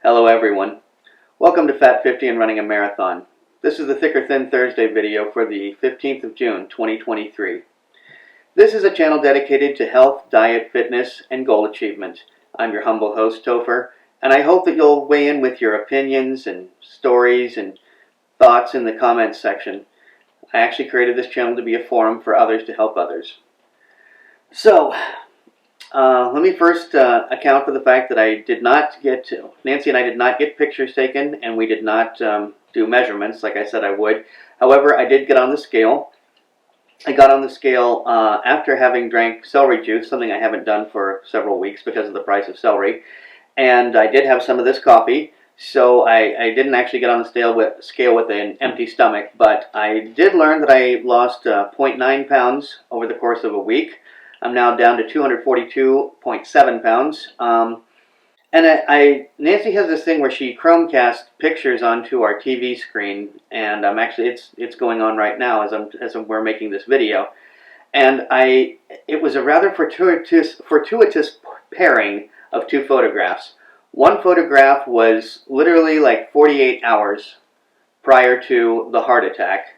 Hello everyone. Welcome to Fat 50 and Running a Marathon. This is the Thick or Thin Thursday video for the 15th of June 2023. This is a channel dedicated to health, diet, fitness, and goal achievement. I'm your humble host, Topher, and I hope that you'll weigh in with your opinions and stories and thoughts in the comments section. I actually created this channel to be a forum for others to help others. So, let me first account for the fact that Nancy and I did not get pictures taken, and we did not do measurements like I said I would. However, I did get on the scale. I got on the scale after having drank celery juice, something I haven't done for several weeks because of the price of celery. And I did have some of this coffee, so I didn't actually get on the scale with an empty stomach, but I did learn that I lost 0.9 pounds over the course of a week. I'm now down to 242.7 pounds. And Nancy has this thing where she Chromecasts pictures onto our TV screen, and it's going on right now as we're making this video. And it was a rather fortuitous pairing of two photographs. One photograph was literally like 48 hours prior to the heart attack.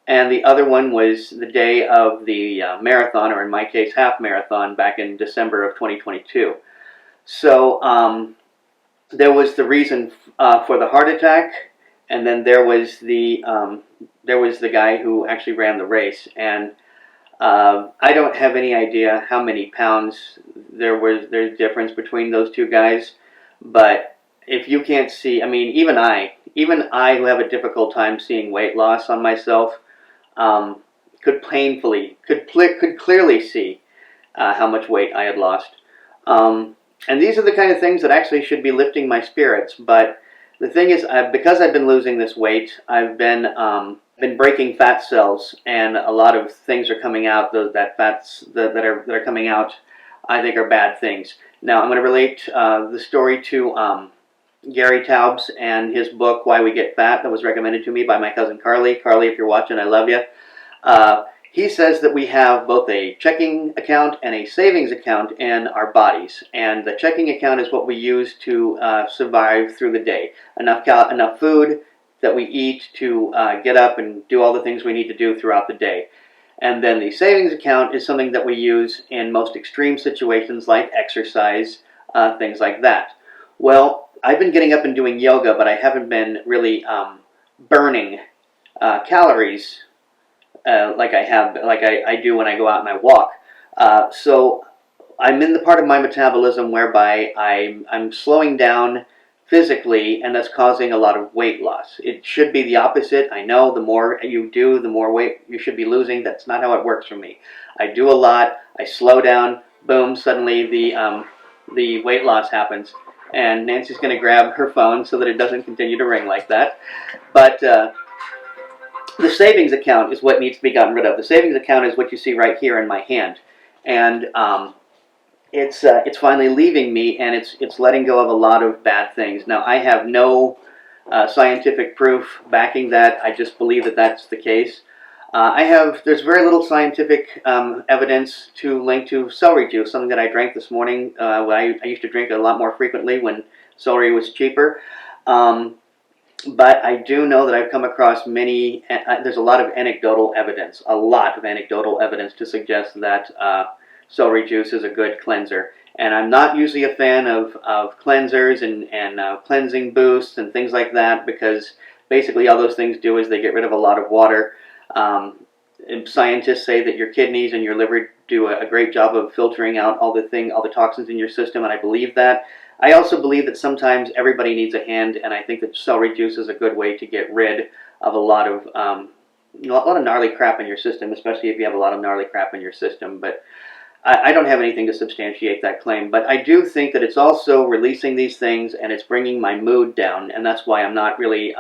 And the other one was the day of the marathon, or in my case, half marathon, back in December of 2022. So there was the reason for the heart attack, and then there was the guy who actually ran the race. And I don't have any idea how many pounds there's difference between those two guys. But if you can't see, I mean, even I who have a difficult time seeing weight loss on myself, could clearly see how much weight I had lost. And these are the kind of things that actually should be lifting my spirits. But the thing is, because I've been losing this weight, I've been breaking fat cells, and a lot of things are coming out. That are coming out, I think, are bad things. Now I'm going to relate the story to Gary Taubes and his book, Why We Get Fat, that was recommended to me by my cousin Carly. Carly, if you're watching, I love you. He says that we have both a checking account and a savings account in our bodies. And the checking account is what we use to survive through the day. Enough food that we eat to get up and do all the things we need to do throughout the day. And then the savings account is something that we use in most extreme situations like exercise, things like that. Well, I've been getting up and doing yoga, but I haven't been really burning calories like I do when I go out and I walk. So I'm in the part of my metabolism whereby I'm slowing down physically, and that's causing a lot of weight loss. It should be the opposite. I know the more you do, the more weight you should be losing. That's not how it works for me. I do a lot, I slow down, boom, suddenly the weight loss happens. And Nancy's going to grab her phone so that it doesn't continue to ring like that. But the savings account is what needs to be gotten rid of. The savings account is what you see right here in my hand. And it's finally leaving me, and it's letting go of a lot of bad things. Now, I have no scientific proof backing that. I just believe that that's the case. There's very little scientific evidence to link to celery juice, something that I drank this morning. I used to drink it a lot more frequently when celery was cheaper. But I do know that I've come across there's a lot of anecdotal evidence to suggest that celery juice is a good cleanser. And I'm not usually a fan of cleansers and cleansing boosts and things like that, because basically all those things do is they get rid of a lot of water. Scientists say that your kidneys and your liver do a great job of filtering out all the toxins in your system, and I believe that. I also believe that sometimes everybody needs a hand, and I think that celery juice is a good way to get rid of a lot of gnarly crap in your system, especially if you have a lot of gnarly crap in your system. But I don't have anything to substantiate that claim. But I do think that it's also releasing these things, and it's bringing my mood down, and that's why I'm not really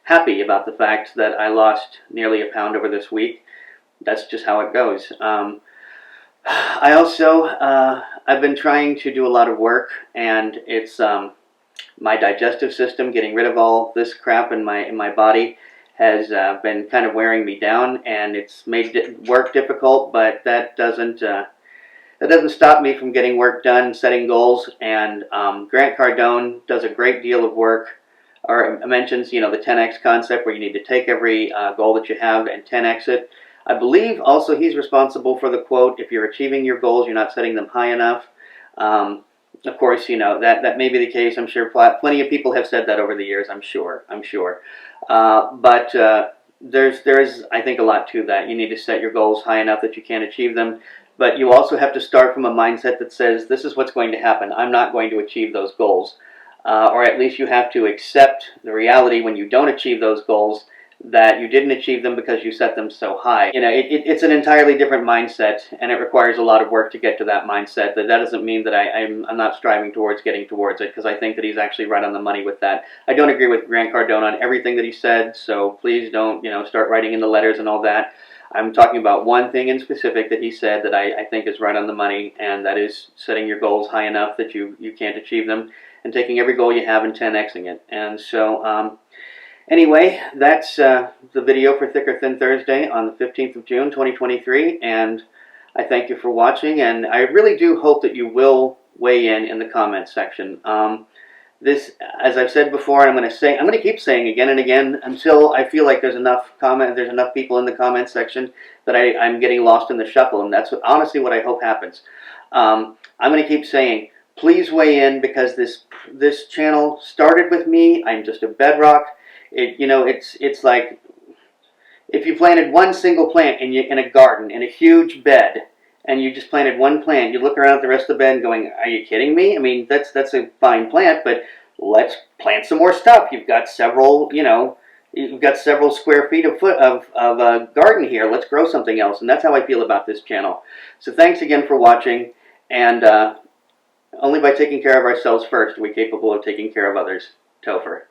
happy about the fact that I lost nearly a pound over this week. That's just how it goes. I've been trying to do a lot of work, and it's my digestive system, getting rid of all this crap in my body, has been kind of wearing me down, and it's made work difficult. But that doesn't that doesn't stop me from getting work done, setting goals, and Grant Cardone does a great deal of work, or mentions, the 10x concept, where you need to take every goal that you have and 10x it. I believe also he's responsible for the quote, if you're achieving your goals, you're not setting them high enough. Of course, that may be the case. I'm sure plenty of people have said that over the years. I'm sure. But there is, I think, a lot to that. You need to set your goals high enough that you can achieve them. But you also have to start from a mindset that says, this is what's going to happen. I'm not going to achieve those goals. Or at least you have to accept the reality when you don't achieve those goals, that you didn't achieve them because you set them so high. It's an entirely different mindset, and it requires a lot of work to get to that mindset. That doesn't mean that I'm not striving towards getting towards it, because I think that he's actually right on the money with that. I don't agree with Grant Cardone on everything that he said, so please don't, start writing in the letters and all that. I'm talking about one thing in specific that he said that I think is right on the money, and that is setting your goals high enough that you can't achieve them, and taking every goal you have and 10xing it. And so, anyway, that's the video for Thick or Thin Thursday on the 15th of June, 2023, and I thank you for watching, and I really do hope that you will weigh in the comments section. This, as I've said before, and I'm going to keep saying again and again until I feel like there's enough people in the comment section that I'm getting lost in the shuffle, and that's honestly what I hope happens. I'm going to keep saying, please weigh in, because this channel started with me. I'm just a bedrock. It's like if you planted one single plant in a garden, in a huge bed, and you just planted one plant, you look around at the rest of the bed going, are you kidding me? I mean, that's a fine plant, but let's plant some more stuff. You've got several, you've got several square feet of a garden here. Let's grow something else. And that's how I feel about this channel. So thanks again for watching, and only by taking care of ourselves first are we capable of taking care of others. Topher.